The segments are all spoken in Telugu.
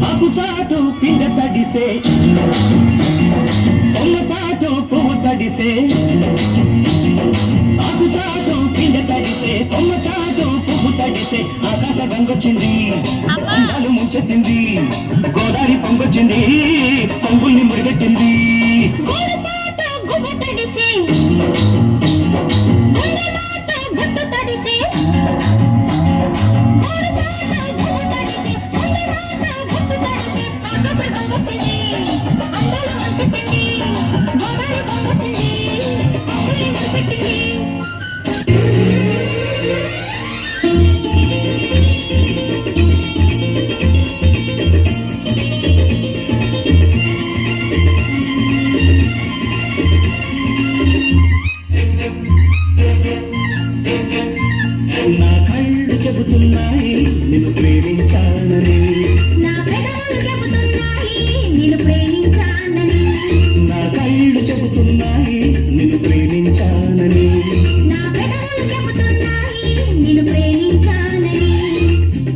అకుచాటు పిండ తడిసే కొమ్మచాటు పువ్వు తడిసే ఆకుచాటు పిండ తడిసే కొమ్మచాటు పువ్వు తడిసే ఆకాశ గంగొచ్చింది అందాలు ముంచెత్తింది గోదావరి పొంగొచ్చింది పొంగుల్ని ముడిగట్టింది నా కళ్ళు చెబుతున్నాయి నిన్ను ప్రేమించానని నా పెదవులు చెబుతున్నాయి నిన్ను ప్రేమించానని నా కళ్ళు చెబుతున్నాయి నిన్ను ప్రేమించానని నా పెదవులు చెబుతున్నాయి నిన్ను ప్రేమించానని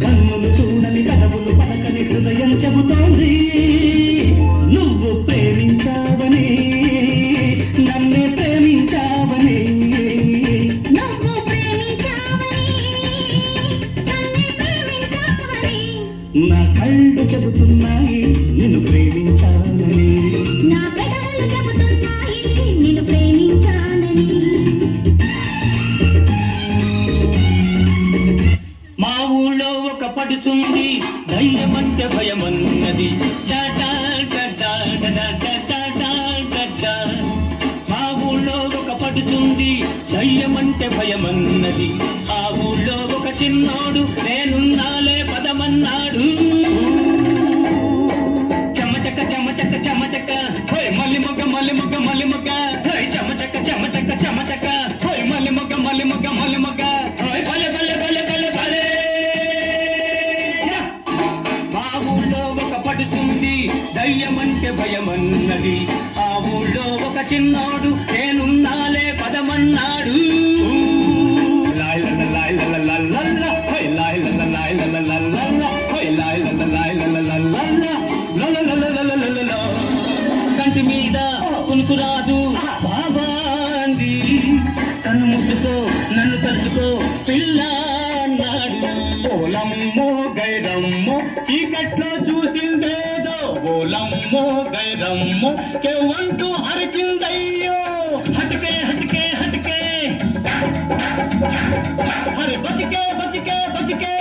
కన్నులు చూడని కదవులు పలకని హృదయం చెబుతోంది నువ్వు ప్రేమించావని నన్నే ప్రేమించావని నువ్వు ప్రేమించావని నన్ను ప్రేమించావని నా కళ్ళు చెబుతున్నాయి నిన్ను ప్రేమించానని నా పెదవులు చెబుతున్నాయి నిన్ను ప్రేమించానని మా ఊళ్ళో ఒక పడుతుంది ధైర్యమంటే భయమన్నది మా ఊళ్ళో ఒక పడుతుంది ధైర్యమంటే భయమన్నది ఆ ఊళ్ళో ఒక చిన్నోడు నేనున్నాలే పదమన్నాడు చెమచక్క చెమచక్క చెమచక్క హోయ్ మల్లి మొగ్గ మల్లి మొగ్గ మల్లి మొగ్గ హోయ్ చెమచక్క చెమచక్క చెమచక్క హోయ్ మల్లి మొగ్గ మల్లి మొగ్గ మల్లి మొగ్గ హోయ్ భలే భలే భలే భలే భలే మా ఊళ్ళో ఒక పడుతుంది దయ్యమంటే భయమన్నది ఆ ఊళ్ళో ఒక చిన్నోడు నేనున్నాలే పదమన్నాడు కంటి మీద కునుకురాజు బాబాంది కన్ను ముసుకో నన్ను తలుసుకో పిల్ల అన్నాడు ఓలమ్మో గైరమ్మో చీకట్లో చూసిందేదో ఓలమ్మో గైరమ్మో కేవంటూ అరిచిందయ్యో హటకే హటకే హటకే అరే బతికే బతికే బతికే